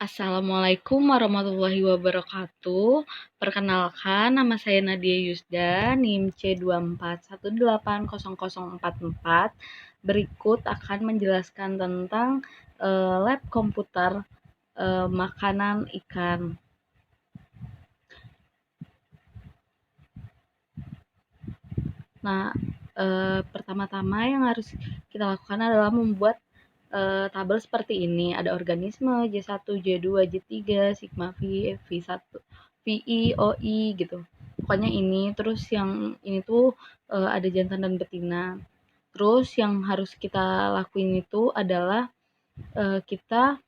Assalamualaikum warahmatullahi wabarakatuh. Perkenalkan, nama saya Nadia Yusda, NIM C24180044. Berikut akan menjelaskan tentang lab komputer makanan ikan. Nah, pertama-tama yang harus kita lakukan adalah membuat tabel seperti ini. Ada organisme, J1, J2, J3, sigma V, V1, VI, OI gitu. Pokoknya ini, terus yang ini tuh ada jantan dan betina. Terus yang harus kita lakuin itu adalah kita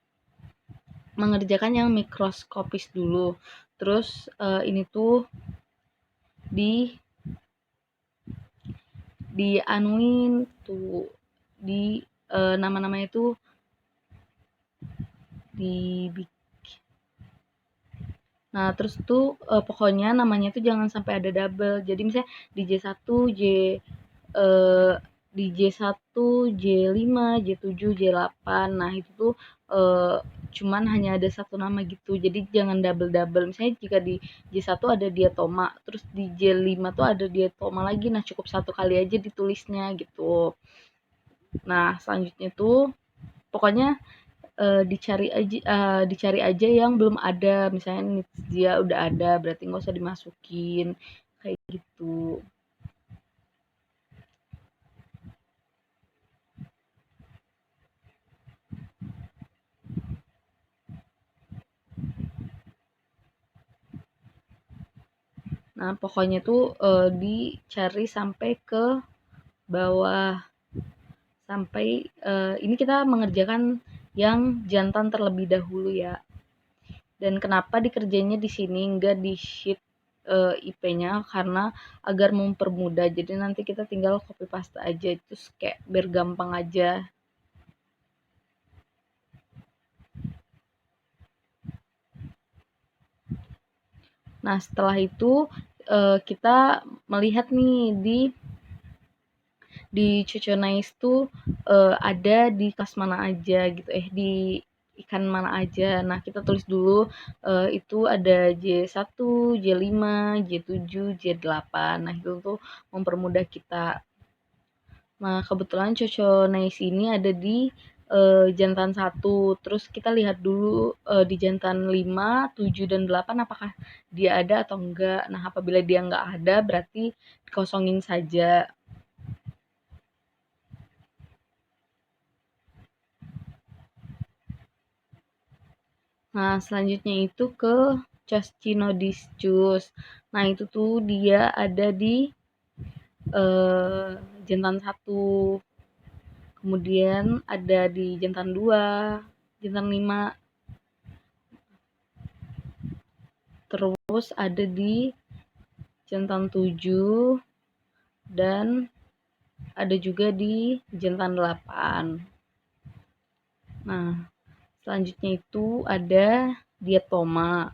mengerjakan yang mikroskopis dulu. Terus ini tuh dianuin tuh di nama-namanya itu Nah, terus tuh pokoknya namanya tuh jangan sampai ada double. Jadi misalnya di J1, di J1, J5, J7, J8. Nah, itu tuh cuman hanya ada satu nama gitu. Jadi jangan double-double. Misalnya jika di J1 ada diatoma, terus di J5 tuh ada diatoma lagi. Nah, cukup satu kali aja ditulisnya gitu. Nah, selanjutnya tuh pokoknya dicari aja yang belum ada, misalnya dia udah ada berarti nggak usah dimasukin kayak gitu. Nah, pokoknya tuh dicari sampai ke bawah, sampai ini kita mengerjakan yang jantan terlebih dahulu ya. Dan kenapa dikerjainnya di sini enggak di sheet IP-nya, karena agar mempermudah. Jadi nanti kita tinggal copy paste aja, itu kayak biar gampang aja. Nah, setelah itu kita melihat nih di Coconais tuh ada di kelas mana aja gitu, di ikan mana aja. Nah, kita tulis dulu itu ada J1, J5, J7, J8. Nah, itu tuh mempermudah kita. Nah, kebetulan Coconais ini ada di jantan 1. Terus kita lihat dulu di jantan 5, 7, dan 8 apakah dia ada atau enggak. Nah, apabila dia enggak ada berarti dikosongin saja. Nah, selanjutnya itu ke Coscinodiscus. Nah, itu tuh dia ada di jantan 1. Kemudian ada di jantan 2, jantan 5. Terus ada di jantan 7 dan ada juga di jantan 8. Nah, selanjutnya itu ada diatoma.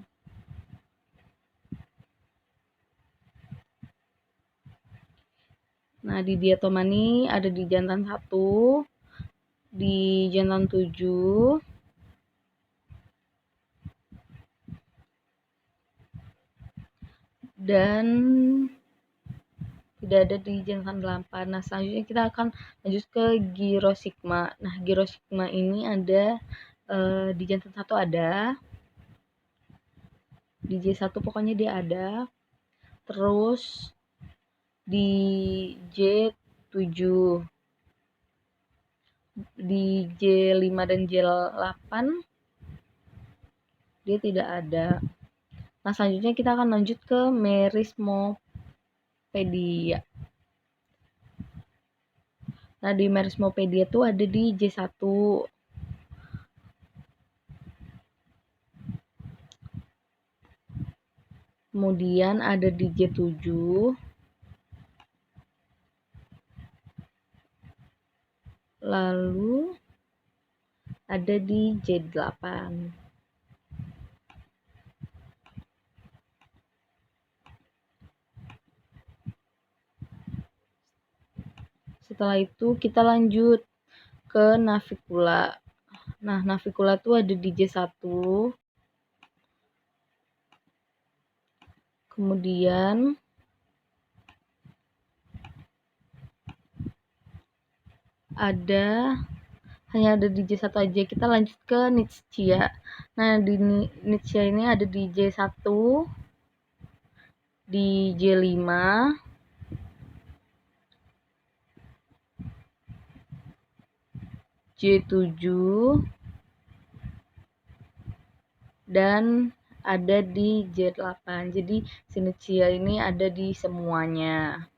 Nah, di diatoma ini ada di jantan 1, di jantan 7, dan tidak ada di jantan 8. Nah, selanjutnya kita akan lanjut ke Gyrosigma. Nah, Gyrosigma ini ada di jantan 1 ada, di J1 pokoknya dia ada. Terus di J7, di J5 dan J8 dia tidak ada. Nah, selanjutnya kita akan lanjut ke Merismopedia. Nah, di Merismopedia tuh ada di J1. Kemudian ada di J7. Lalu ada di J8. Setelah itu kita lanjut ke Navicula. Nah, navikula tuh ada di J1. Kemudian hanya ada di J1 aja. Kita lanjut ke Nitschia. Nah, di Nitschia ini ada di J1, di J5, J7, dan ada di J8. Jadi Nitschia ini ada di semuanya.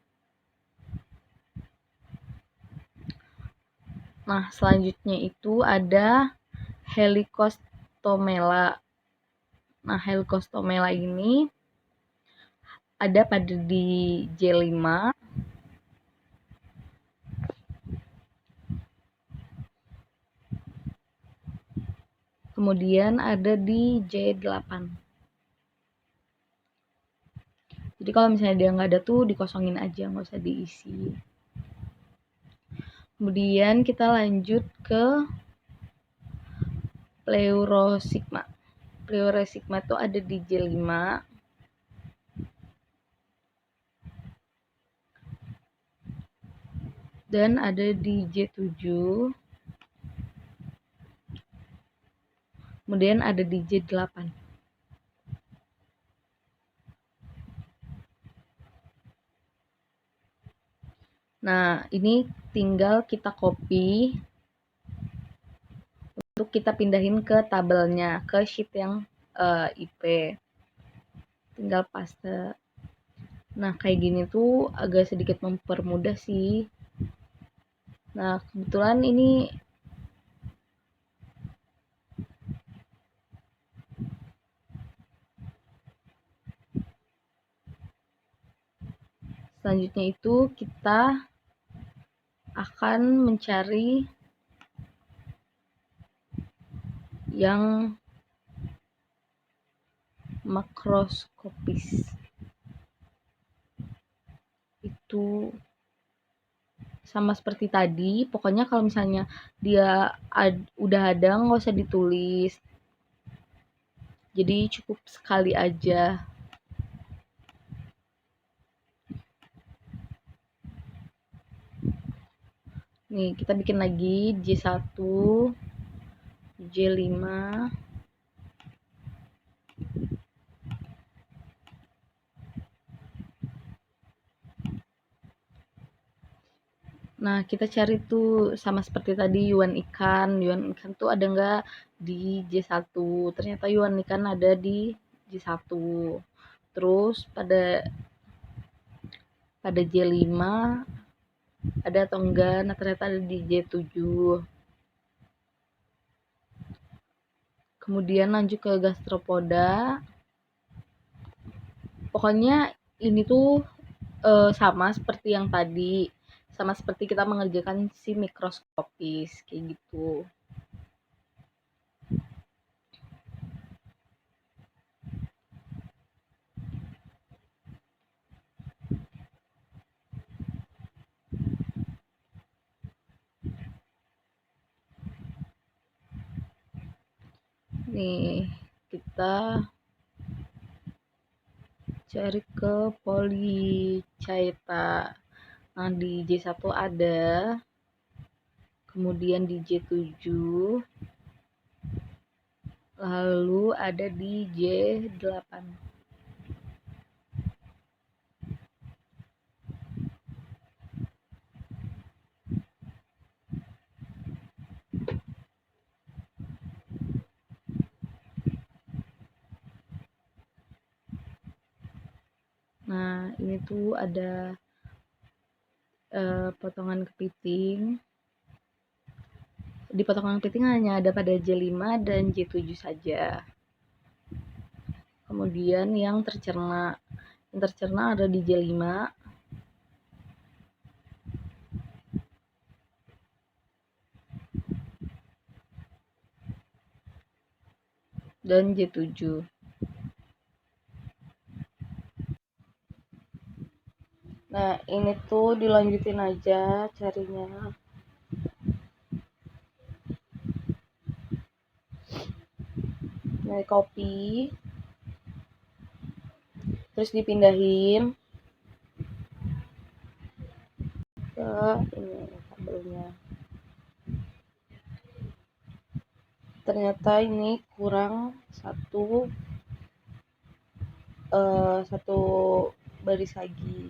Nah, selanjutnya itu ada Helicostomela. Nah, Helicostomela ini ada pada di J5, kemudian ada di J8. Jadi kalau misalnya dia nggak ada tuh dikosongin aja, nggak usah diisi. Kemudian kita lanjut ke Pleurosigma. Pleurosigma itu ada di J5, dan ada di J7, kemudian ada di J8. Nah, ini tinggal kita copy untuk kita pindahin ke tabelnya, ke sheet yang IP. Tinggal paste. Nah, kayak gini tuh agak sedikit mempermudah sih. Nah, kebetulan ini selanjutnya itu kita akan mencari yang makroskopis. Itu sama seperti tadi, pokoknya kalau misalnya dia udah ada nggak usah ditulis. Jadi cukup sekali aja. Nih, kita bikin lagi J1, J5, nah, kita cari tuh sama seperti tadi yuan ikan. Yuan ikan tuh ada nggak di J1? Ternyata yuan ikan ada di J1. Terus pada J5 ada atau enggak? Nah, ternyata ada di J7. Kemudian lanjut ke gastropoda. Pokoknya ini tuh sama seperti yang tadi. Sama seperti kita mengerjakan si mikroskopis kayak gitu. Nih, kita cari ke Polychaeta. Nah, di J1 ada, kemudian di J7, lalu ada di J8. Nah, ini tuh ada potongan kepiting. Di potongan kepiting hanya ada pada J5 dan J7 saja. Kemudian yang tercerna ada di J5, dan J7. Nah, ini tuh dilanjutin aja carinya. Nah, copy, terus dipindahin ke ini tabelnya. Ternyata ini kurang satu baris lagi,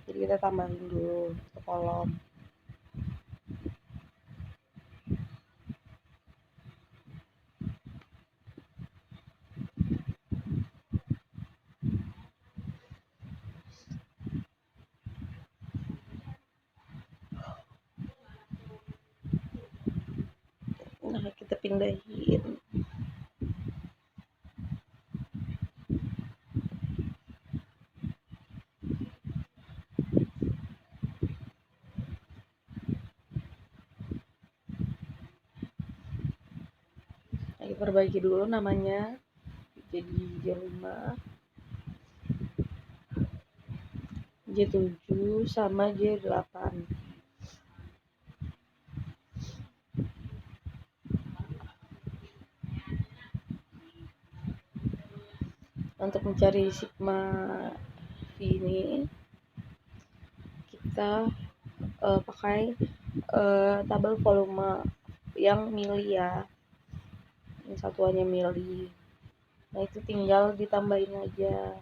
jadi kita tambahin dulu ke kolom. Nah, kita pindahin. Nah, kita perbaiki dulu namanya jadi J5, J7 sama J8. Untuk mencari sigma V ini kita pakai tabel volume yang mili ya, ini satuannya mili. Nah, itu tinggal ditambahin aja.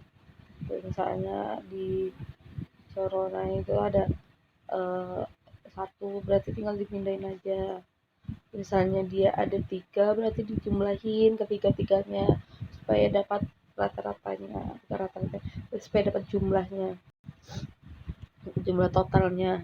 Misalnya di corona itu ada 1, berarti tinggal dipindahin aja. Misalnya dia ada 3, berarti dijumlahin ke tiga-tiganya supaya dapat rata-ratanya, supaya dapat jumlahnya, jumlah totalnya.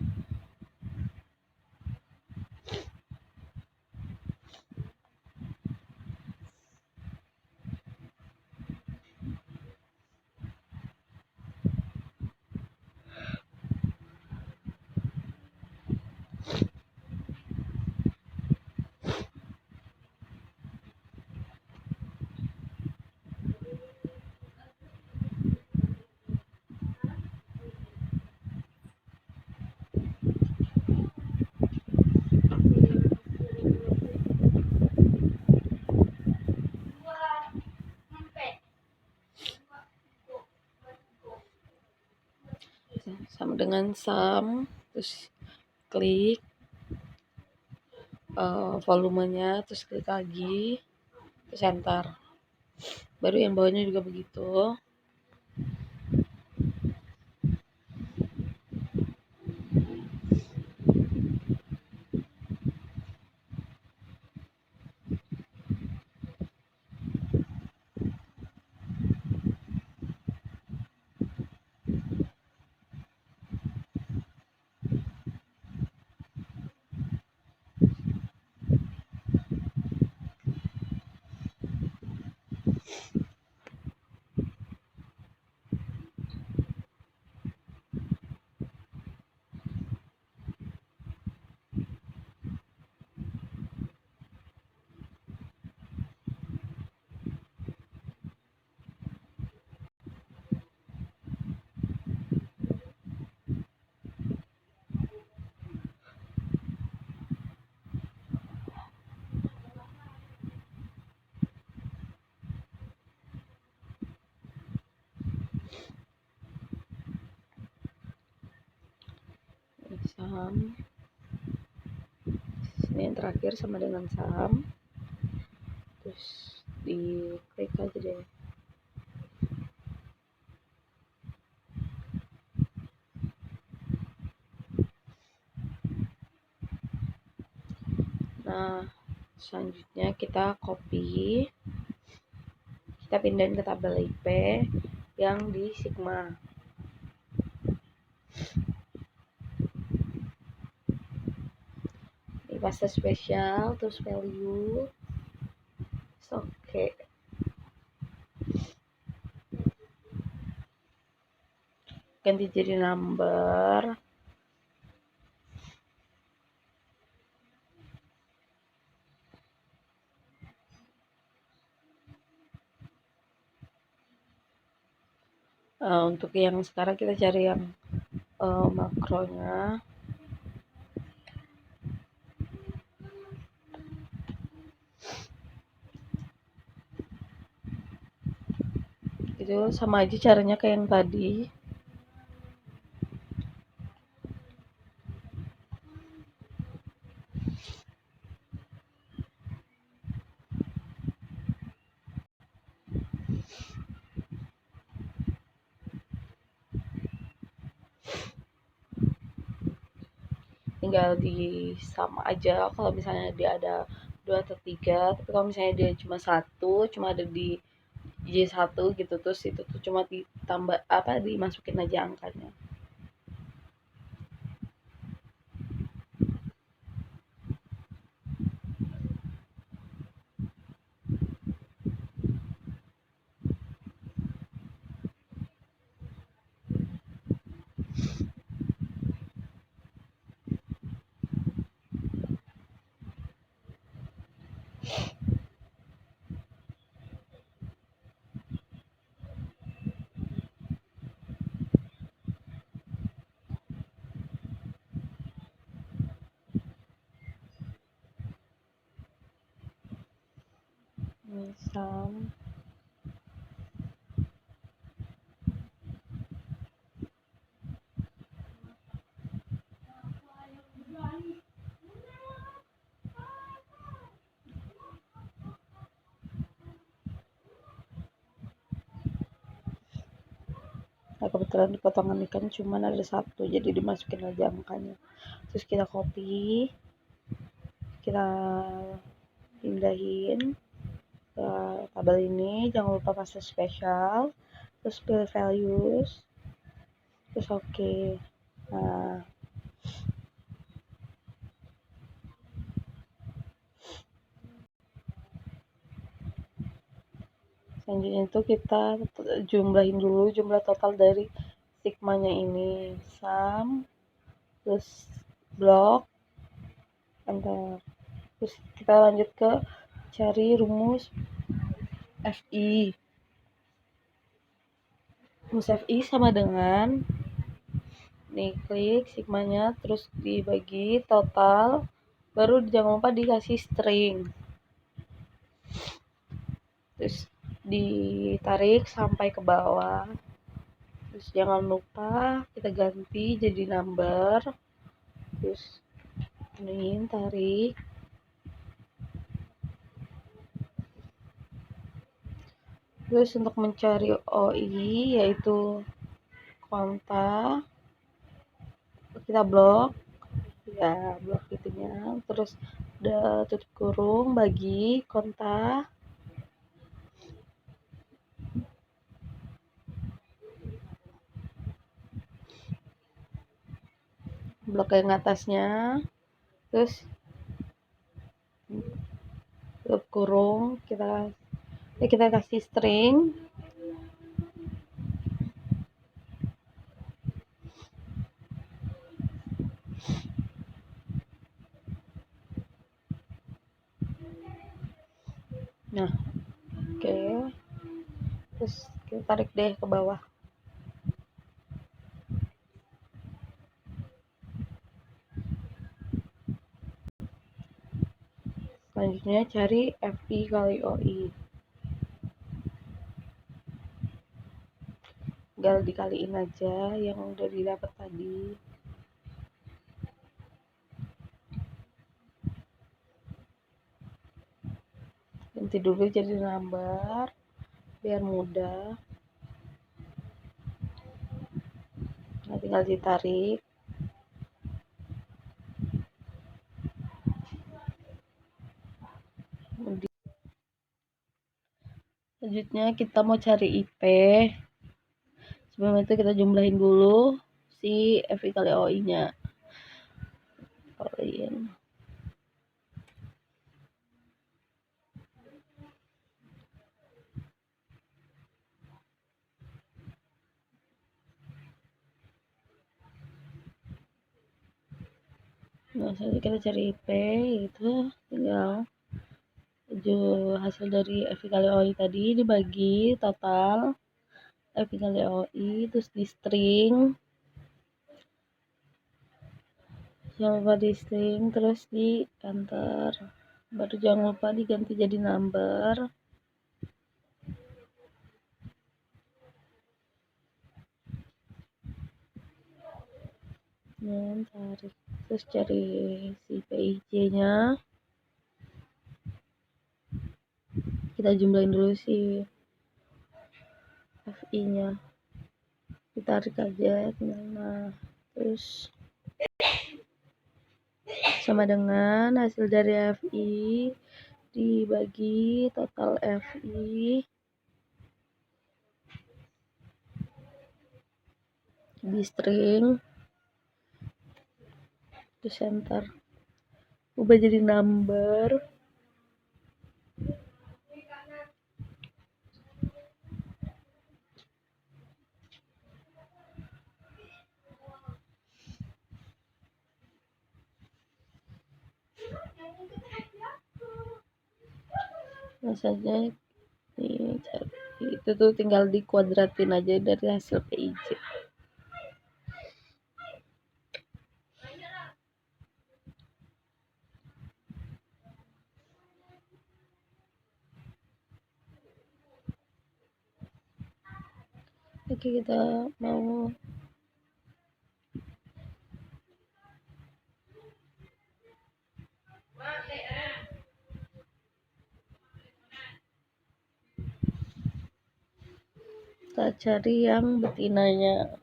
Sama dengan sum, terus klik volumenya, terus klik lagi, terus enter. Baru yang bawahnya juga begitu. Sum, ini yang terakhir sama dengan sum, terus diklik aja deh. Nah, selanjutnya kita copy, kita pindahin ke tabel IP yang di sigma. Ini paste spesial, terus value, oke. Ganti jadi number. Untuk yang sekarang kita cari yang makronya. itu sama aja caranya kayak yang tadi. Tinggal di sama aja kalau misalnya dia ada 2 atau 3, tapi kalau misalnya dia cuma satu, cuma ada di J1 gitu, terus itu tuh cuma ditambah apa, dimasukin aja angkanya. Misal nah kebetulan di potongan ikan cuma ada satu, jadi dimasukin aja angkanya. Terus kita copy, kita pindahin ke tabel ini, jangan lupa paste spesial, terus pilih values, terus oke. Nah, selanjutnya itu kita jumlahin dulu jumlah total dari sigmanya ini, sum, terus block, enter. Terus kita lanjut ke cari rumus FI. Rumus FI sama dengan nih, klik sigmanya, terus dibagi total, baru jangan lupa dikasih string, terus ditarik sampai ke bawah, terus jangan lupa kita ganti jadi number, terus ini tarik, terus untuk mencari OI yaitu konta, kita blok ya, blok itunya, terus udah tutup kurung, bagi konta, blok yang atasnya, terus tutup kurung, kita kasih string, nah oke. Terus kita tarik deh ke bawah. Selanjutnya cari FI kali OI, tinggal dikaliin aja yang udah didapat tadi. Ganti dulu jadi number biar mudah. Nah, tinggal ditarik. Selanjutnya kita mau cari IP. Sebelum itu kita jumlahin dulu si FI kali OI-nya. Kaliin. Nah, selanjutnya kita cari IP, itu tinggal hasil dari FI kali OI tadi dibagi total FI kali OI, terus di string, jangan lupa di string, terus di enter, baru jangan lupa diganti jadi number, Nah, cari si PIJ-nya, kita jumlahin dulu si FI-nya, ditarik aja. Nah, terus sama dengan hasil dari FI dibagi total FI di string, terus enter, ubah jadi number, maksudnya nih itu tuh tinggal dikuadratin aja dari hasil PIJ. Oke, kita mau kita cari yang betinanya.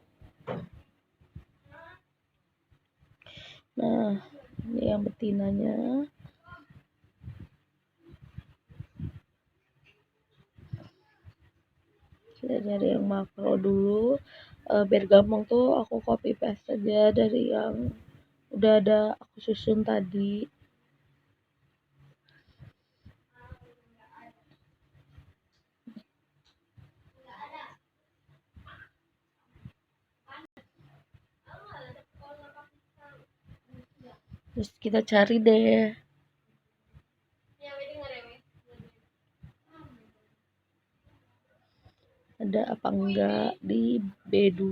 Nah, ini yang betinanya. Kita cari yang makro dulu. Biar gampang tuh aku copy paste aja dari yang udah ada aku susun tadi. Terus kita cari deh ada apa enggak di B2,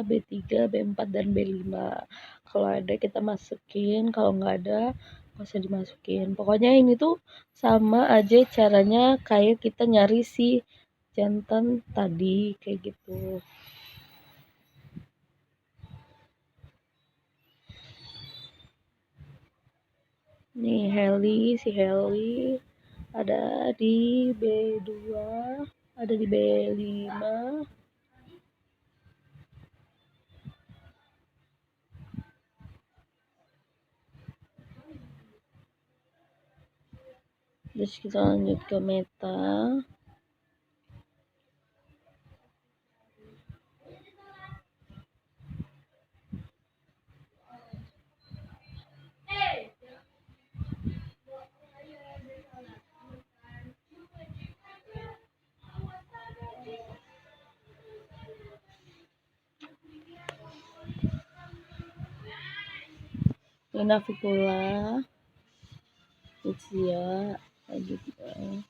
B3, B4, dan B5. Kalau ada kita masukin, kalau nggak ada nggak usah dimasukin. Pokoknya ini tuh sama aja caranya kayak kita nyari si jantan tadi, kayak gitu. Nih si Heli ada di B2, ada di B5, terus kita lanjut ke meta. Ini Navicula, Uxia, lanjut ya.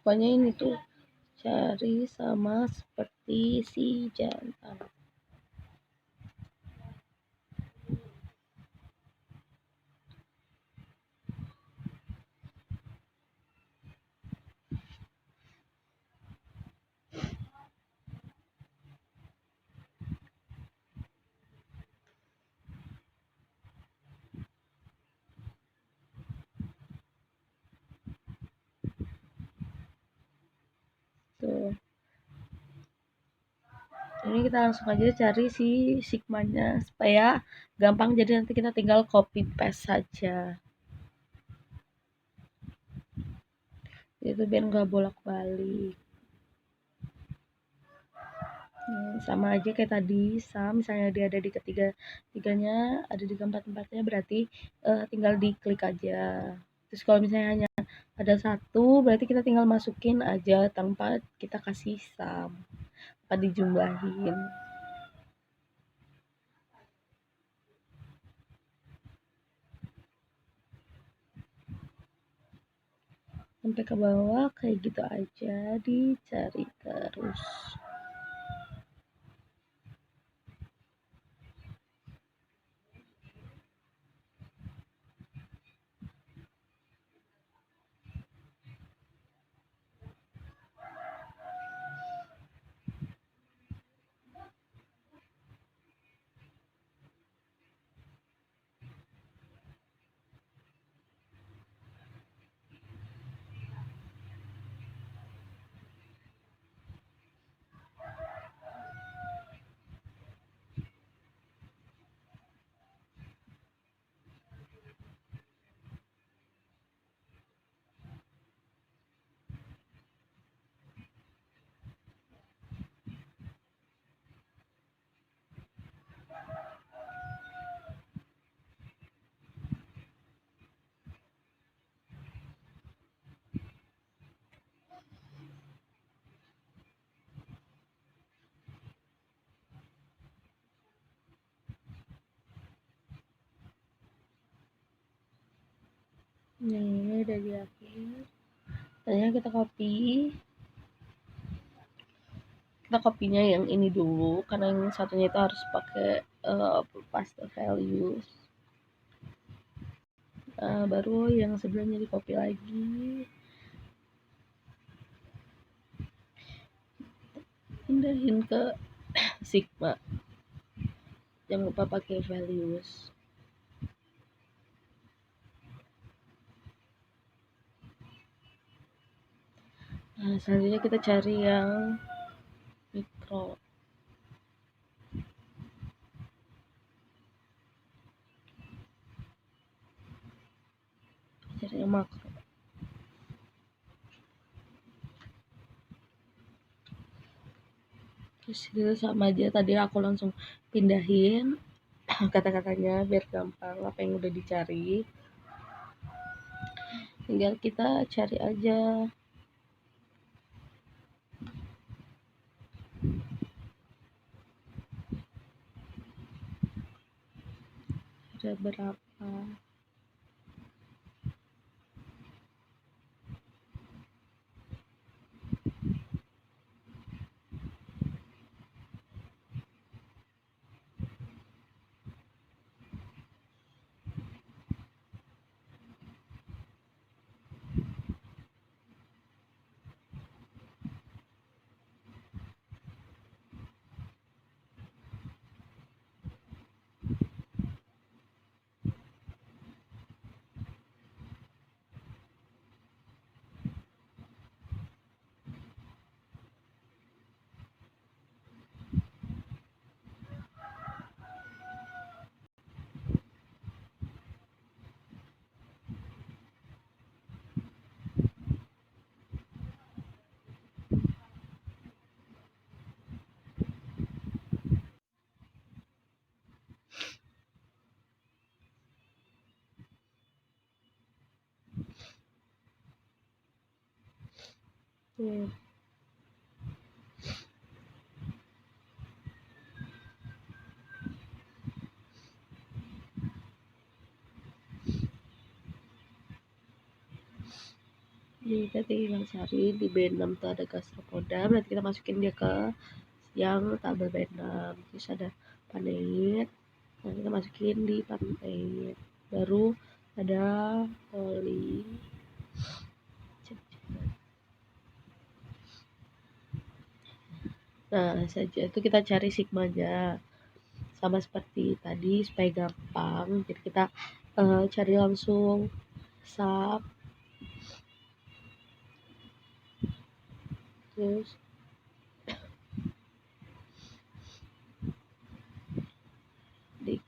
Pokoknya ini tuh cari sama seperti si jantan. Tuh. Ini kita langsung aja cari si sigmanya supaya gampang, jadi nanti kita tinggal copy paste saja. Itu biar nggak bolak-balik. Sama aja kayak tadi, misalnya dia ada di ketiga-tiganya, ada di keempat-empatnya, berarti tinggal diklik aja. Terus kalau misalnya hanya ada satu, berarti kita tinggal masukin aja tanpa kita kasih sum, tanpa dijumlahin. Sampai ke bawah kayak gitu aja, dicari terus. Ini udah di akhir. Tadinya kita kopinya yang ini dulu, karena yang satunya itu harus pakai paste values. Baru yang sebelumnya di copy lagi, pindahin ke sigma, jangan lupa pakai values. Nah, selanjutnya kita cari yang mikro. Cari yang makro. Terus itu sama aja, tadi aku langsung pindahin kata-katanya biar gampang apa yang udah dicari. Tinggal kita cari aja. Ada berapa? Hmm. Jadi kita tinggal cari di B6 tuh ada gastropoda, berarti kita masukin dia ke yang tabel B6. Terus ada paneit, nah kita masukin di paneit. Baru ada poli. Nah, saja itu kita cari sigmanya. Sama seperti tadi supaya gampang. Jadi kita cari langsung sub. Terus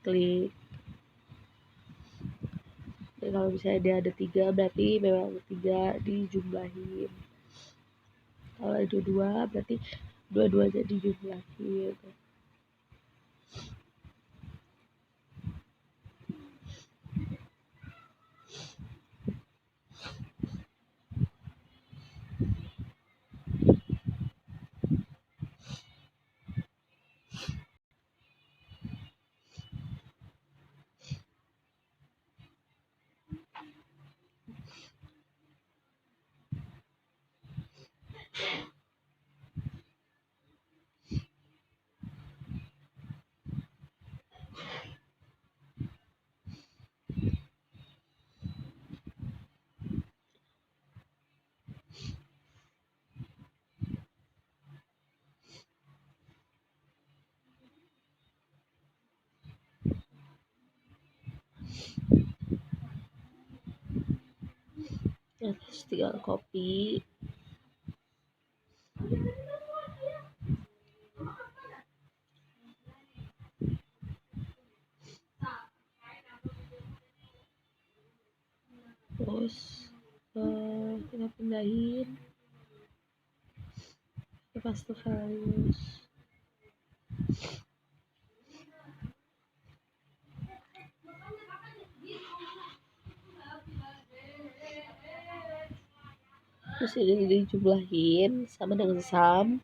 klik. Dan kalau misalnya dia ada 3 berarti memang 3 dijumlahin. Kalau ada 2 berarti dua-duanya dijumlahin. Terus tinggal copy. Terus kita pindahin ke paste values. Terus ini dijumlahin sama dengan sum.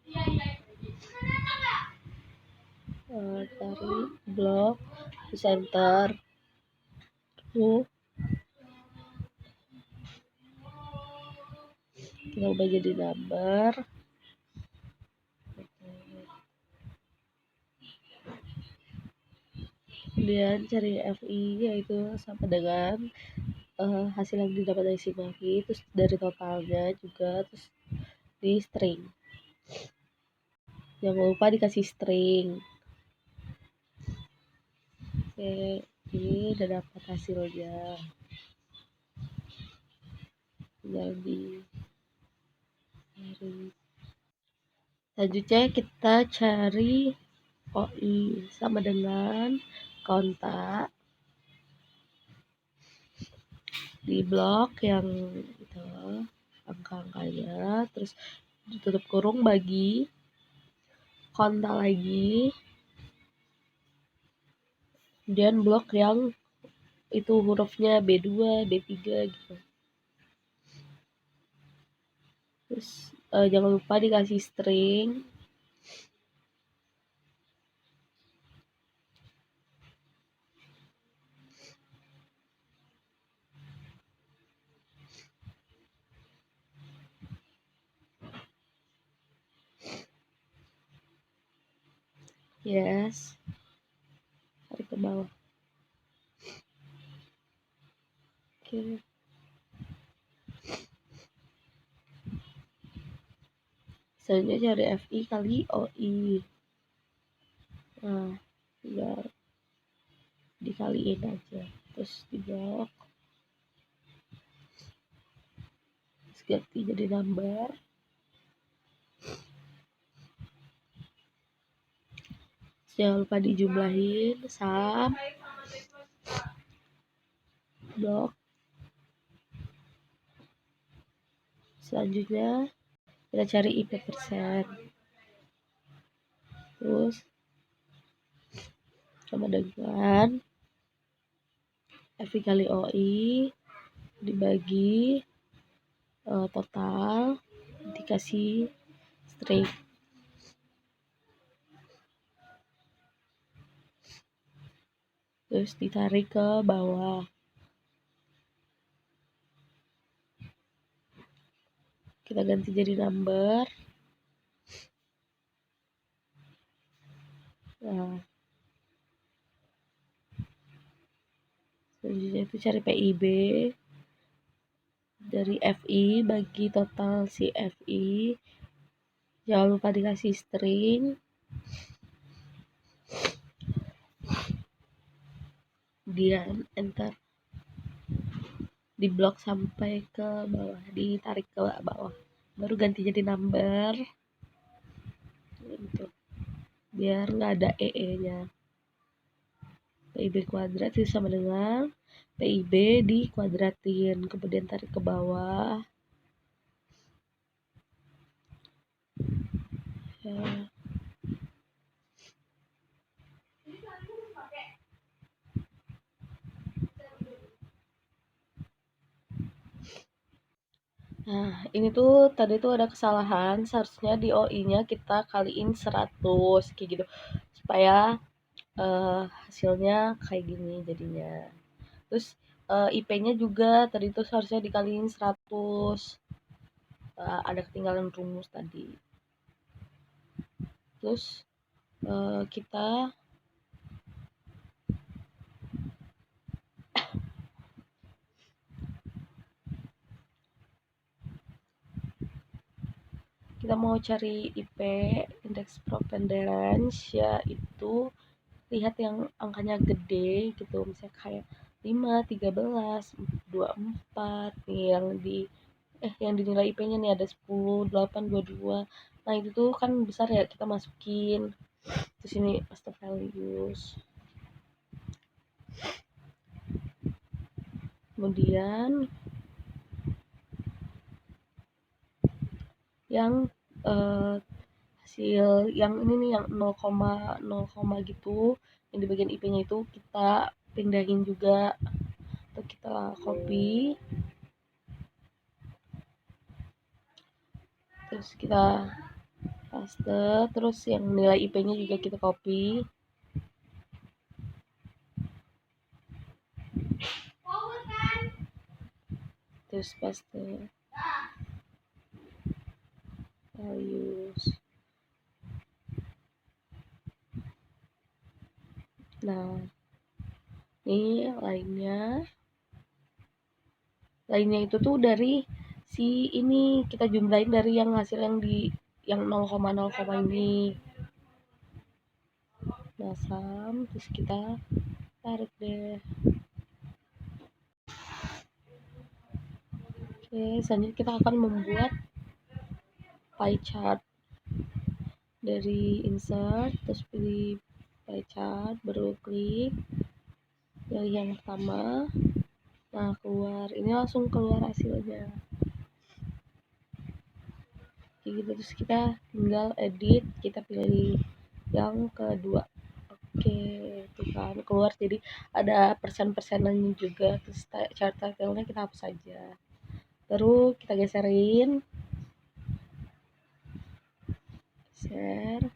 Tarik blok, terus enter. Kita ubah jadi number. Kemudian cari FI, yaitu sama dengan hasil yang didapat dari Simahi, terus dari totalnya juga, terus di string. Jangan lupa dikasih string. Oke, ini udah dapat hasilnya. Tinggal di selanjutnya kita cari OI sama dengan kontak di blok yang itu angka-angkanya, terus ditutup kurung bagi kontak lagi, kemudian blok yang itu hurufnya B2, B3 gitu. Terus jangan lupa dikasih string. Yes, tarik ke bawah. Oke. Selanjutnya cari FI kali OI. Nah, tinggal dikaliin aja, terus di blok, terus ganti jadi number. Jangan lupa dijumlahin sum blok. Selanjutnya kita cari IP persen, terus sama dengan FI kali OI dibagi total, dikasih string. Terus ditarik ke bawah. Kita ganti jadi number. Nah, selanjutnya itu cari PIB dari FI bagi total si FI. Jangan lupa dikasih string. Kemudian enter. Di blok sampai ke bawah, ditarik ke bawah, baru ganti jadi number gitu, biar nggak ada EE nya. PIB kuadrat itu sama dengan PIB dikuadratin, kemudian tarik ke bawah. Ya. Nah, ini tuh tadi tuh ada kesalahan, seharusnya di OI-nya kita kaliin 100 kayak gitu. Supaya hasilnya kayak gini jadinya. Terus IP-nya juga tadi tuh seharusnya dikaliin 100. Ada ketinggalan rumus tadi. Terus kita mau cari IP, indeks preponderance, yaitu lihat yang angkanya gede gitu, misalnya kayak 5, 13, 24 nih yang dinilai IP-nya nih ada 10, 8, 22. Nah, itu tuh kan besar ya, kita masukin. Terus ini master values. Kemudian yang hasil yang ini nih yang 0, gitu, yang di bagian IP-nya itu kita pindahin juga atau kita copy, terus kita paste, terus yang nilai IP-nya juga kita copy, terus paste values. Nah, ini lainnya itu tuh dari si ini kita jumlahin dari yang hasil yang di yang 0,0 ini. Nah, terus kita tarik deh. Oke, selanjutnya kita akan membuat pie chart. Dari insert, terus pilih pie chart, baru klik pilih yang pertama. Nah, keluar, ini langsung keluar hasilnya kayak gitu. Terus kita tinggal edit, kita pilih yang kedua. Oke, itu kan keluar, jadi ada persen-persenannya juga. Terus chart title-nya kita hapus saja, baru kita geserin, share.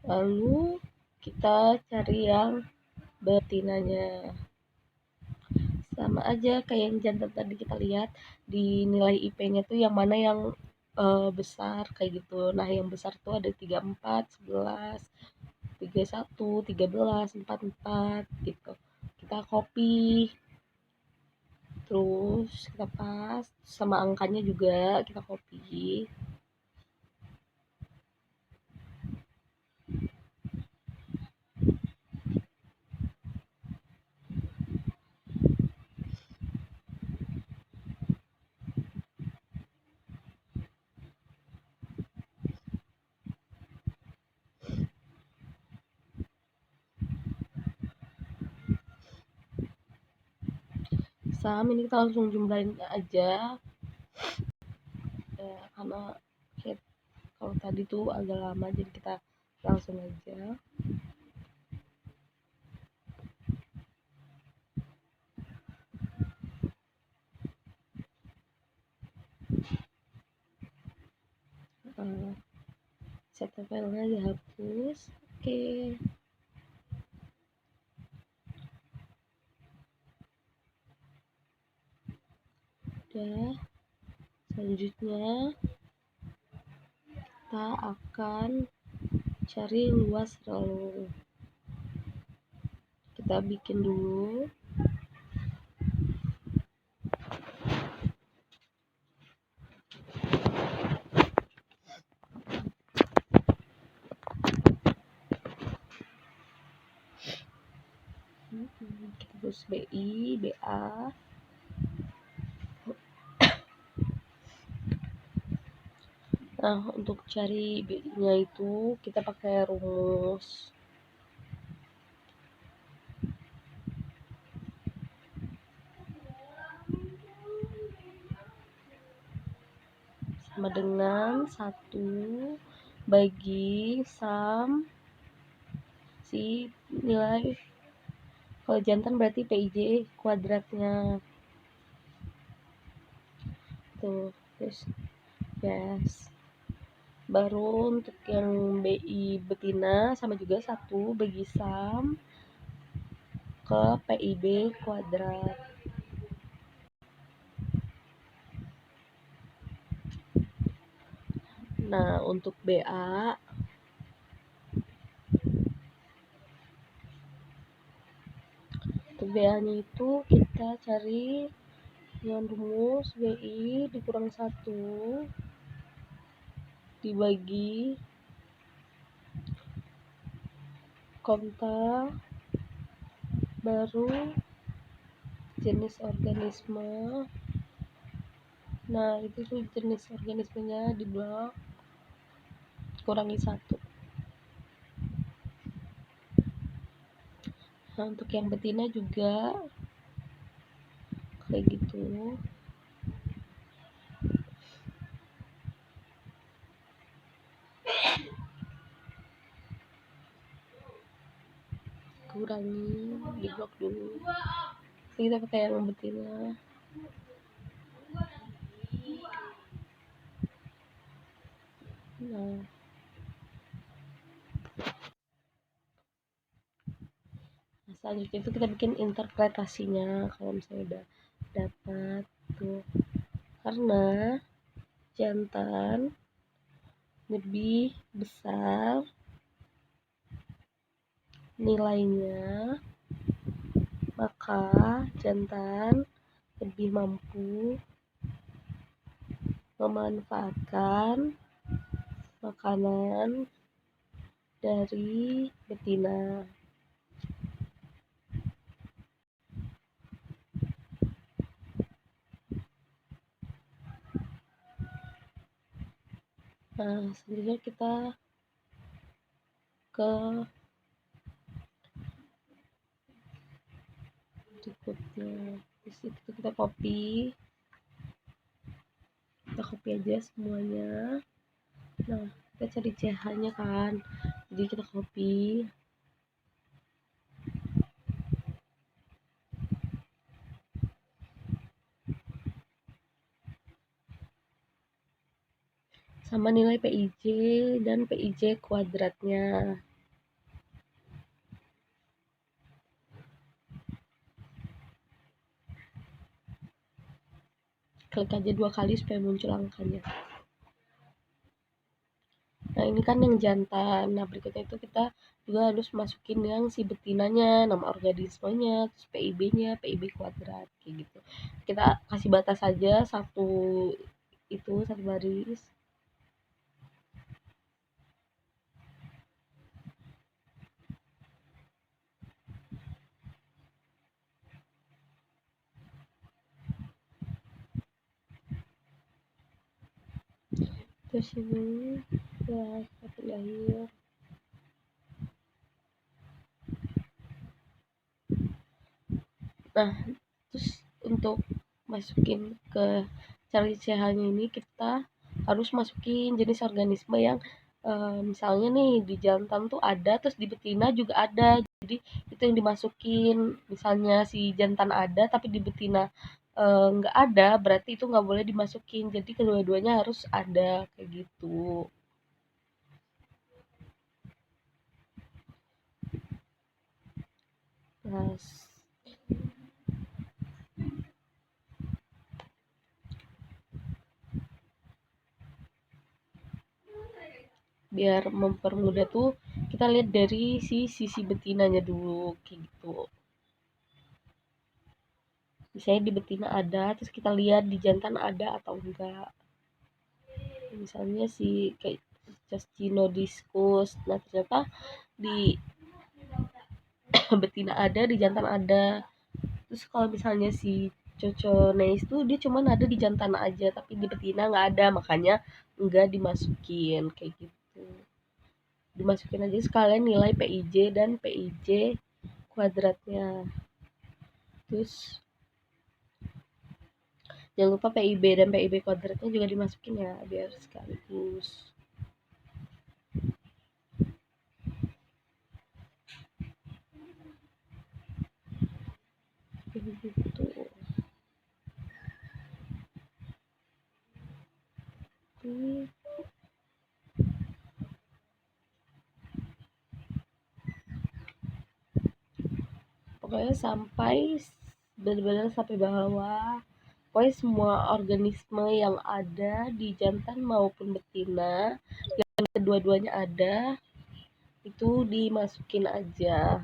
Lalu kita cari yang betinanya, sama aja kayak yang jantan tadi kita lihat di nilai IP-nya tuh yang mana yang besar kayak gitu. Nah, yang besar tuh ada 34, 11, 31, 13, 44 gitu. Kita copy, terus kita pas sama angkanya juga kita copy. Ini kita langsung jumlahin aja ya, karena kalau tadi tuh agak lama, jadi kita langsung aja. Set filenya dihapus. Oke. Udah. Selanjutnya kita akan cari luas relung. Kita bikin dulu. Kita tulis BI, BA. Nah, untuk cari BI-nya itu kita pakai rumus. Sama dengan 1 bagi sum si nilai, kalau jantan berarti PIJ kuadratnya. Tuh, terus yes. Baru untuk yang BI betina sama juga 1 bagi sum ke PIB kuadrat. Nah, untuk BA nya itu kita cari dengan rumus BI dikurang 1 dibagi konta baru jenis organisme. Nah, itu tuh jenis organismenya di blok kurangi 1. Nah, untuk yang betina juga kayak gitu. Kurangi di blok dulu. Kita pakai yang betina. Nah, selanjutnya itu kita bikin interpretasinya kalau misalnya udah dapat tuh, karena jantan lebih besar nilainya, maka jantan lebih mampu memanfaatkan makanan dari betina. Nah, selanjutnya kita ke berikutnya. Di situ kita copy aja semuanya. Nah, kita cari CH-nya kan, jadi kita copy. Sama nilai PIJ dan PIJ kuadratnya. Klik aja 2 kali supaya muncul angkanya. Nah, ini kan yang jantan. Nah, berikutnya itu kita juga harus masukin yang si betinanya, nama organismenya, terus PIB-nya, PIB kuadrat kayak gitu. Kita kasih batas aja satu baris. Terus ini ya satu lahir. Nah, terus untuk masukin ke cari CH-nya ini kita harus masukin jenis organisme yang misalnya nih di jantan tuh ada, terus di betina juga ada. Jadi itu yang dimasukin. Misalnya si jantan ada tapi di betina nggak ada, berarti itu nggak boleh dimasukin. Jadi kedua-duanya harus ada kayak gitu. Nah, biar mempermudah tuh kita lihat dari sisi betinanya dulu kayak gitu. Misalnya di betina ada, terus kita lihat di jantan ada atau enggak. Misalnya si kayak Castino-discus, nah ternyata di betina ada, di jantan ada. Terus kalau misalnya si Coconeis tuh dia cuman ada di jantan aja, tapi di betina nggak ada, makanya enggak dimasukin kayak gitu. Dimasukin aja sekalian nilai PIJ dan PIJ kuadratnya. Terus jangan lupa PIB dan PIB kuadratnya juga dimasukin ya biar sekaligus. Gitu. Pokoknya sampai benar-benar sampai bawah. Pokoknya semua organisme yang ada di jantan maupun betina yang kedua-duanya ada itu dimasukin aja.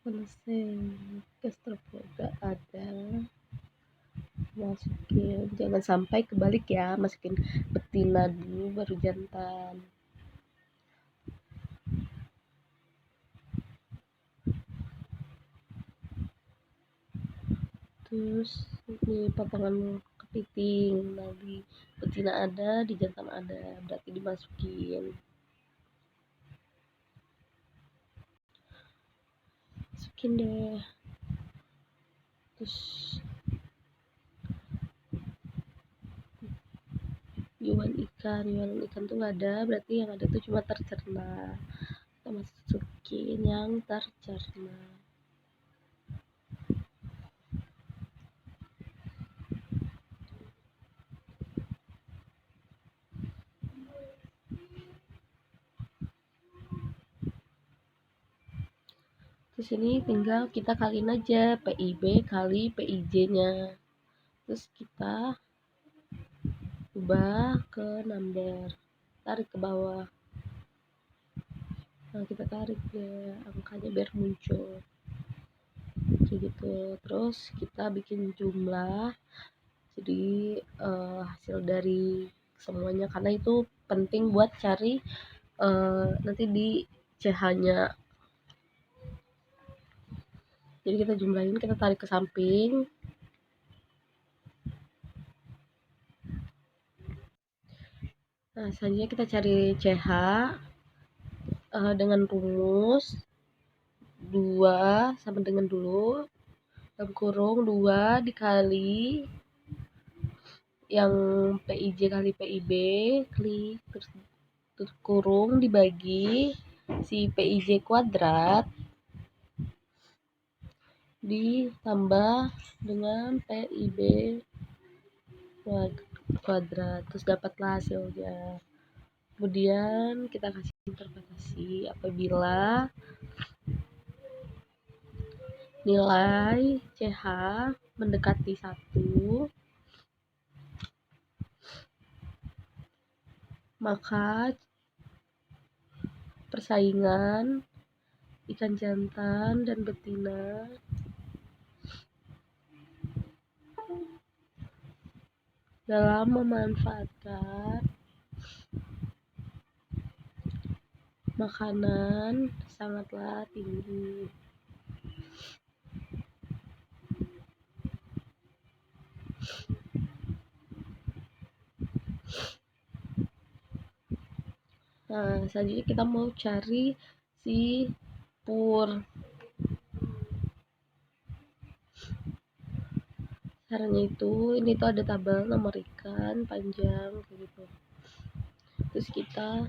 Selesai. Gastropoda ada. Masukin, jangan sampai kebalik ya, masukin betina dulu baru jantan. Terus ini potongan kepiting, nah di betina ada, di jantan ada, berarti dimasukin. Masukin deh. Terus iwan ikan tuh nggak ada, berarti yang ada tuh cuma tercerna. Kita masukin yang tercerna. Terus ini tinggal kita kaliin aja PIB kali PIJ-nya. Terus kita ubah ke number, tarik ke bawah. Nah, kita tarik deh angkanya biar muncul kayak gitu. Terus kita bikin jumlah, jadi hasil dari semuanya, karena itu penting buat cari nanti di CH-nya. Jadi kita jumlahin, kita tarik ke samping. Nah, selanjutnya kita cari CH dengan rumus 2 sama dengan dulu dalam kurung 2 dikali yang PIJ kali PIB, klik terus kurung dibagi si PIJ kuadrat ditambah dengan PIB kuadrat, terus dapatlah hasilnya. Kemudian kita kasih interpretasi apabila nilai CH mendekati 1, maka persaingan ikan jantan dan betina dalam memanfaatkan makanan sangatlah tinggi. Nah, selanjutnya kita mau cari si pur. Caranya itu, ini tuh ada tabel nomor ikan panjang kayak gitu. Terus kita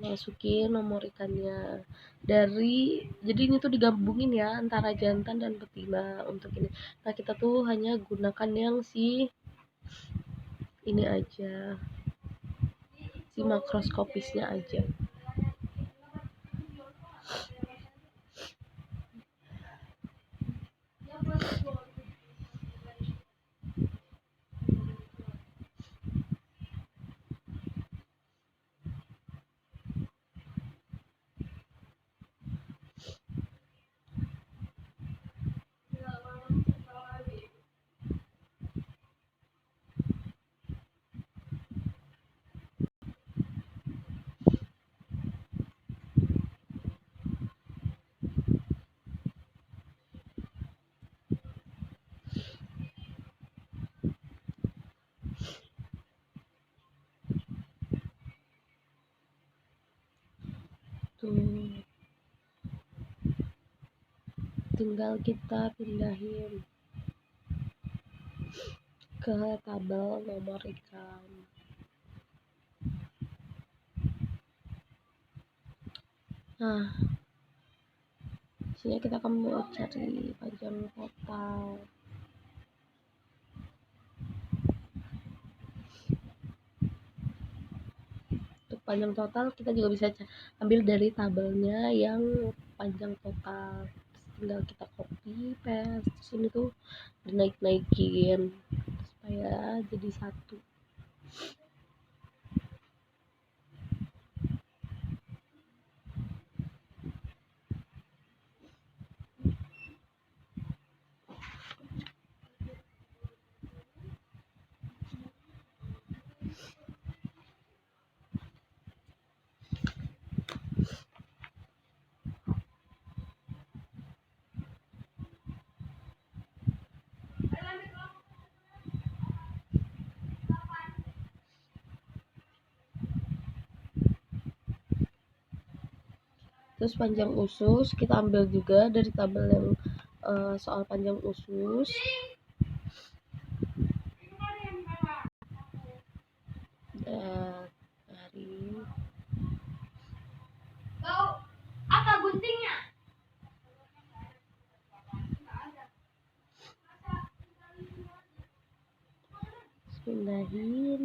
masukin nomor ikannya jadi ini tuh digabungin ya antara jantan dan betina untuk ini. Nah, kita tuh hanya gunakan yang ini aja, si makroskopisnya aja. Tuh, tinggal kita pindahin ke tabel nomor ikan. Nah, sini kita akan mau cari panjang total. Untuk panjang total kita juga bisa ambil dari tabelnya yang panjang total. Tinggal kita copy paste, terus ini tuh dinaik-naikin supaya jadi satu. Terus panjang usus kita ambil juga dari tabel yang soal panjang usus. Dari apa guntingnya? Pindahin.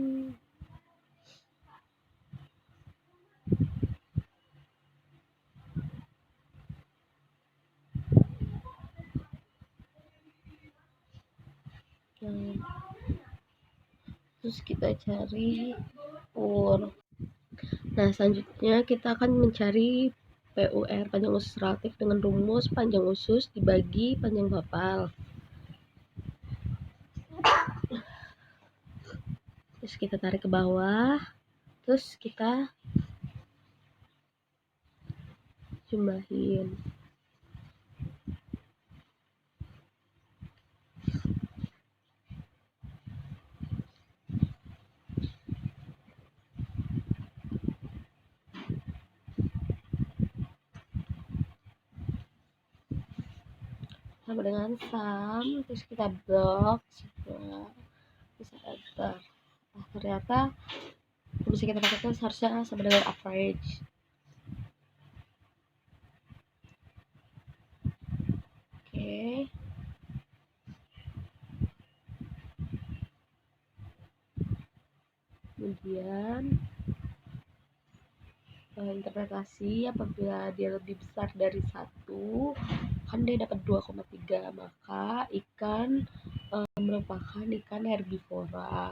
Terus kita cari pur. Nah, selanjutnya kita akan mencari PUR, panjang usus relatif, dengan rumus panjang usus dibagi panjang total. Terus kita tarik ke bawah, terus kita jumlahin. Sama dengan sum, terus kita blok semua, bisa enter. Nah, ternyata bisa kita pakai itu harusnya sama dengan average. Oke. Kemudian interpretasi apabila dia lebih besar dari 1 kan dia dapat 2,3, maka ikan merupakan ikan herbivora.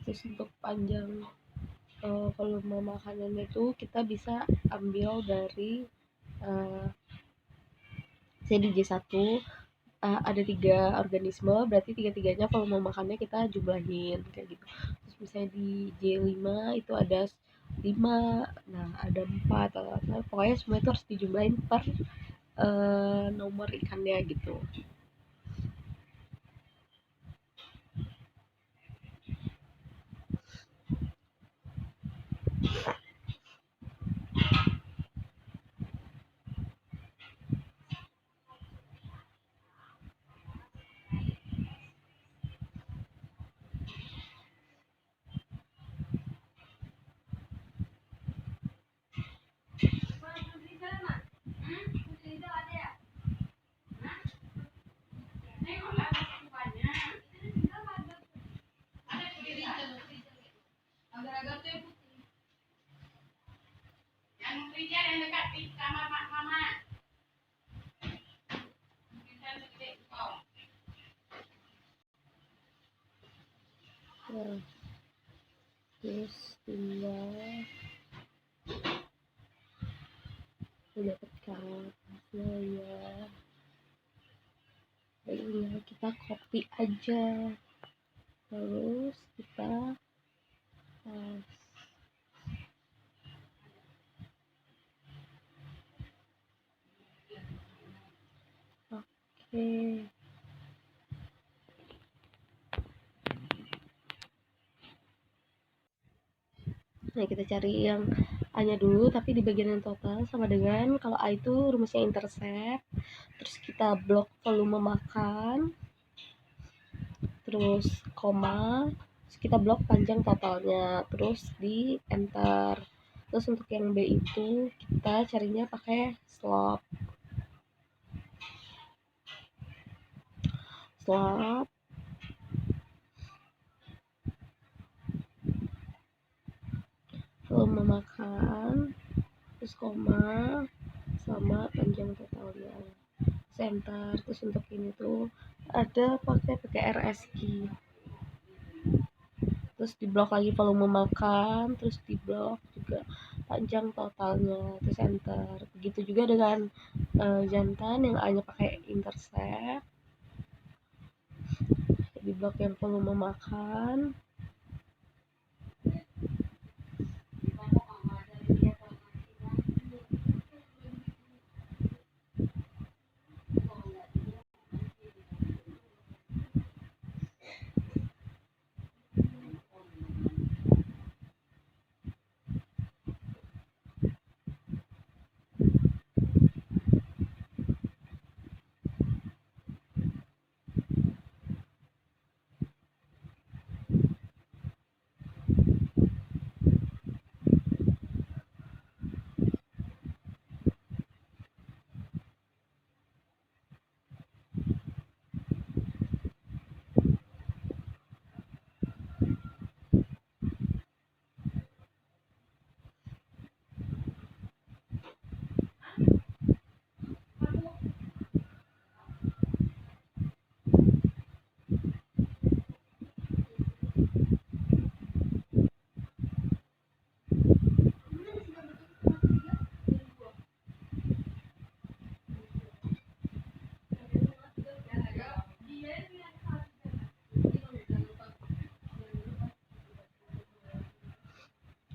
Terus untuk panjang volume makanan itu kita bisa ambil dari CDJ1 ada 3 organisme, berarti 3-tiganya volume makannya kita jumlahin kayak gitu. Terus misalnya di J5 itu ada 5, nah ada 4, nah, pokoknya semua itu harus dijumlahin per nomor ikannya gitu. Nah, terus tinggal mendapatkan hasilnya. Baiknya kita copy aja, terus kita paste. Oke. Nah, kita cari yang A-nya dulu, tapi di bagian yang total sama dengan kalau A itu rumusnya intercept, terus kita blok volume makan, terus koma, terus kita blok panjang totalnya, terus di enter. Terus untuk yang B itu kita carinya pakai slope. Volume makan, terus koma, sama panjang totalnya. Center. Terus untuk ini tuh ada pakai RSI. Terus di blok lagi volume makan, terus di blok juga panjang totalnya, terus enter. Begitu juga dengan jantan yang A-nya pakai intercept. Di blok yang volume makan,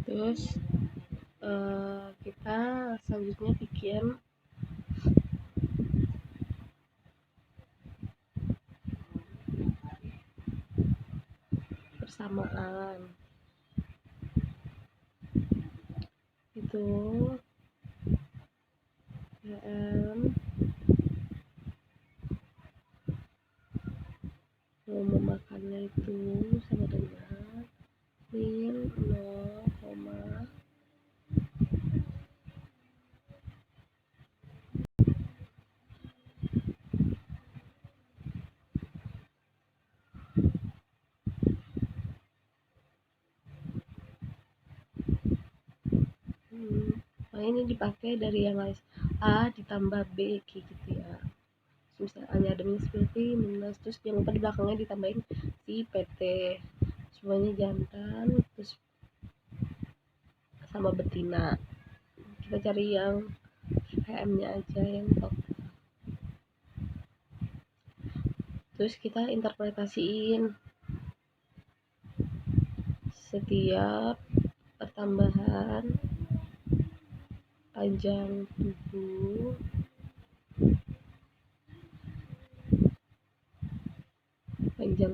terus kita selanjutnya bikin persamaan. itu PM volume makannya itu sama dengan min 0, ini dipakai dari yang A ditambah B gitu ya. Misalnya A nya ada minus berarti minus, terus jangan lupa di belakangnya ditambahin si PT, semuanya jantan terus sama betina. Kita cari yang PM nya aja yang total, terus kita interpretasiin setiap pertambahan panjang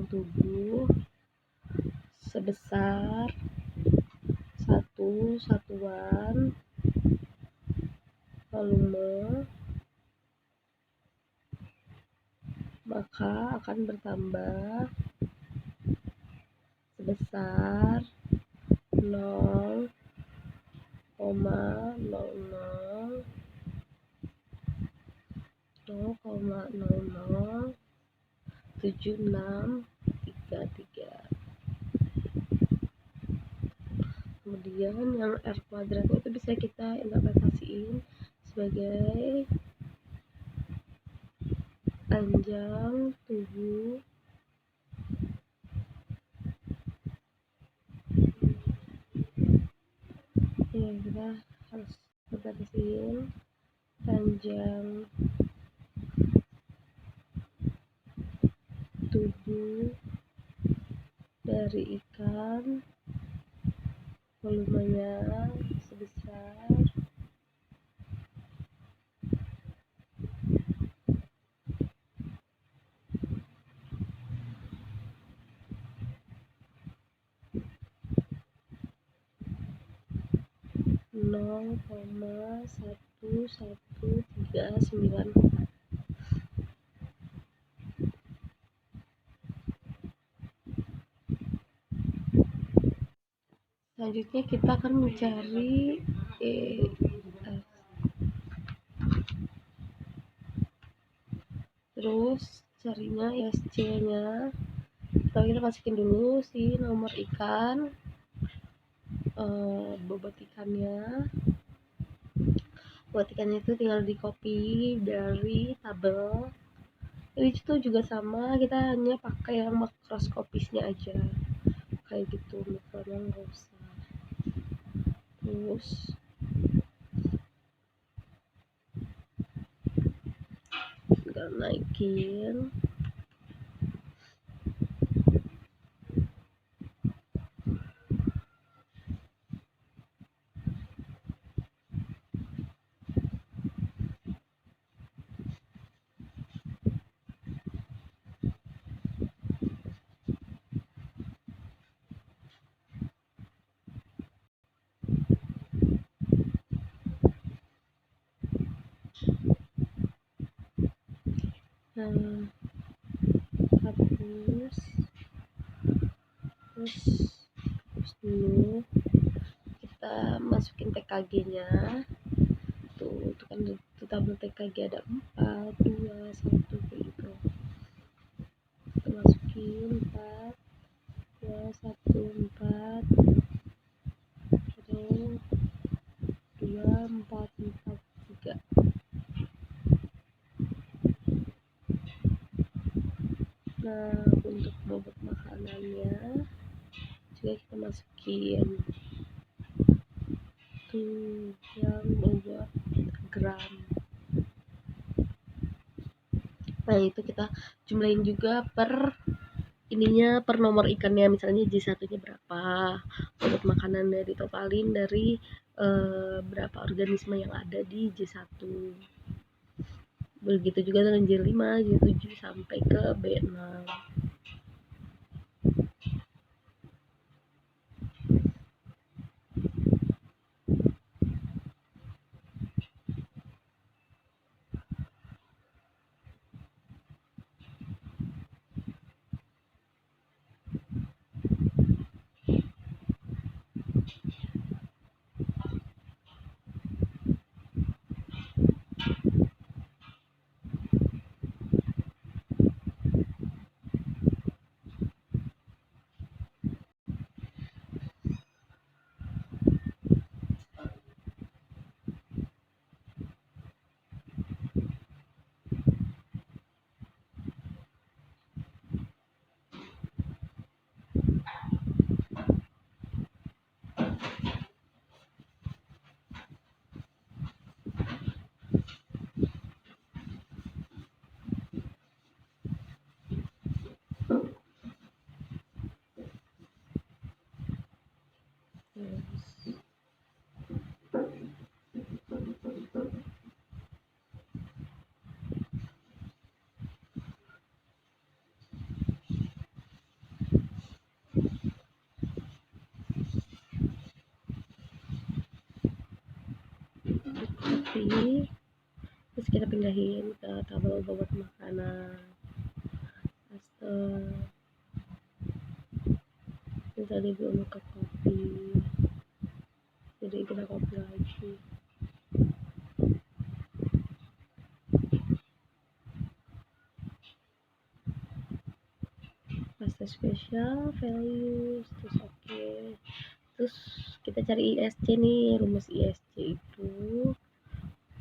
tubuh sebesar 1 satuan volume, maka akan bertambah sebesar 0,007633. Kemudian yang R kuadratnya itu bisa kita interpretasiin sebagai panjang tubuh ya, kita harus interpretasiin panjang tubuh dari ikan volumenya sebesar 0,11394. Selanjutnya kita akan mencari terus carinya SC nya. Kita masukin dulu si nomor ikan, bobot ikannya. Buat ikannya itu tinggal di copy dari tabel. Ini itu juga sama, kita hanya pakai yang makroskopisnya aja kayak gitu, mikronya nggak usah. Terus kita naikin hapus dulu, kita masukin TKG nya tuh kan itu tabel TKG ada 4, 2, 1 kayak gitu. Kita masukin 4, 2, 1, 4 atau 2, 4, 4, 3. Nah, untuk bobot makanannya juga kita masukin tuh yang bobot gram. Nah, itu kita jumlahin juga per nomor ikannya, misalnya J1 nya berapa, bobot makanannya ditotalin dari berapa organisme yang ada di J1. Begitu juga dengan J5, J7 sampai ke B6. copy, terus kita pindahin ke tabel bobot makanan, paste, ini tadi belum ke copy, jadi kita copy lagi. Paste spesial, values, terus oke. Terus kita cari ISC nih, rumus ISC itu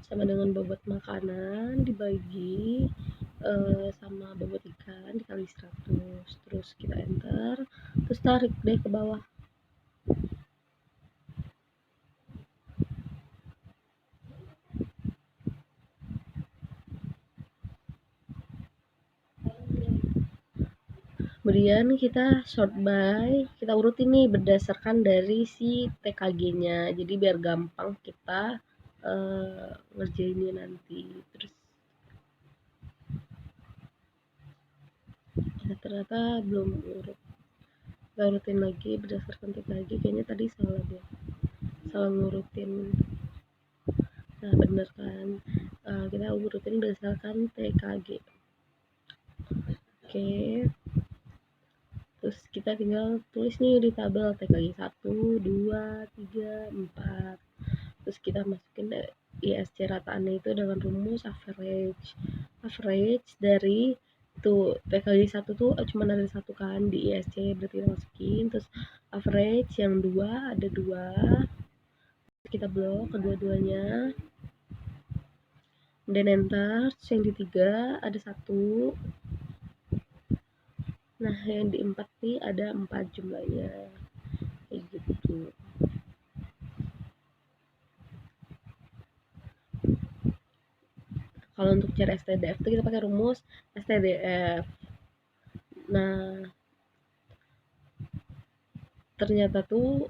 sama dengan bobot makanan dibagi sama bobot ikan dikali 100, terus kita enter, terus tarik deh ke bawah. Kemudian kita sort by, kita urutin nih berdasarkan dari si TKG-nya, jadi biar gampang kita ngerjainnya nanti. Terus ya, ternyata belum urut, kita urutin lagi berdasarkan TKG, kayaknya tadi salah deh, salah ngurutin. Nah bener kan, kita urutin berdasarkan TKG. Oke, terus kita tinggal tulis nih di tabel TKG 1, 2, 3, 4. Terus kita masukin ISC rataannya itu dengan rumus average. Average dari tuh TKG 1 tuh cuma ada 1 kan di ISC, berarti kita masukin. Terus average yang 2 ada 2. Kita blok kedua-duanya. Dan enter. Yang di 3 ada 1. Nah, yang di 4 nih ada 4 jumlahnya. Kayak gitu. Kalau untuk cari STDF tuh kita pakai rumus STDF. Nah, ternyata tuh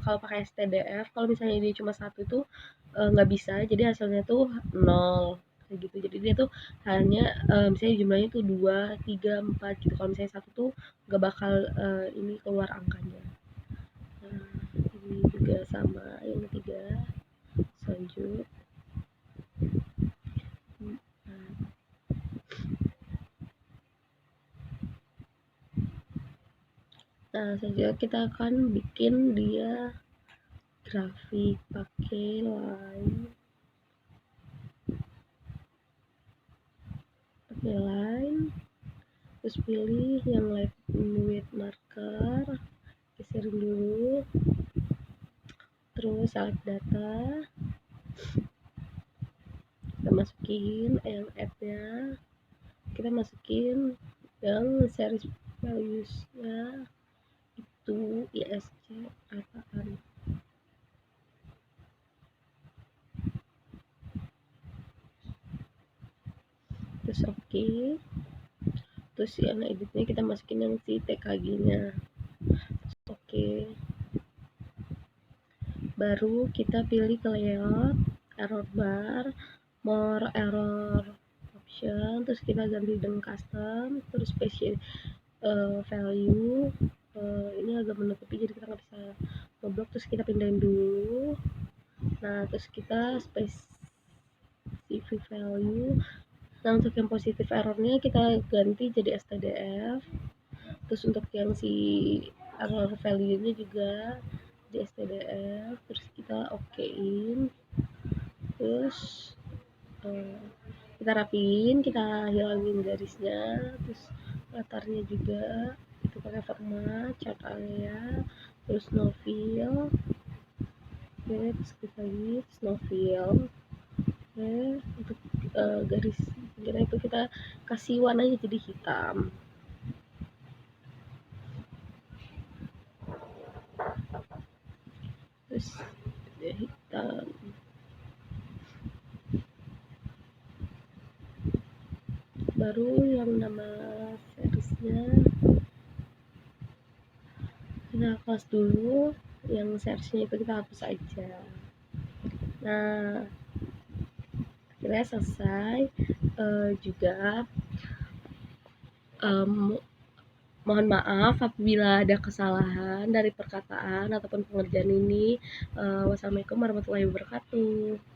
kalau pakai STDF, kalau misalnya dia cuma 1 tuh nggak bisa, jadi hasilnya tuh 0 kayak gitu. Jadi dia tuh hanya misalnya jumlahnya tuh 2, 3, 4 gitu. Kalau misalnya 1 tuh nggak bakal ini keluar angkanya. Nah, ini juga sama yang ketiga. Selanjut. Nah, selanjutnya kita akan bikin dia grafik pakai line, terus pilih yang left with marker, geserin dulu, terus select data, kita masukin yang add-nya, kita masukin yang series values-nya itu ISC rataan. Terus oke. Terus yang editnya kita masukin yang si TKG-nya. Oke. Baru kita pilih ke layout, error bar, more error option, terus kita ganti dengan custom, terus special value. Ini agak menutupi jadi kita nggak bisa ngeblok, terus kita pindahin dulu. Nah, terus kita specific value. Nah, untuk yang positif errornya kita ganti jadi STDF. Terus untuk yang si error value-nya juga di STDF. Terus kita okein. Terus kita rapiin, kita hilangin garisnya. Terus latarnya juga itu pakai format chart area, terus no fill. Oke, terus kita lagi no fill. Oke, untuk garis pinggirnya itu kita kasih warnanya jadi hitam. Terus hitam. Baru yang nama seriesnya kita hapus dulu, yang seriesnya itu kita hapus aja. Nah, akhirnya selesai. Juga Mohon maaf apabila ada kesalahan dari perkataan ataupun pengerjaan ini. Wassalamualaikum warahmatullahi wabarakatuh.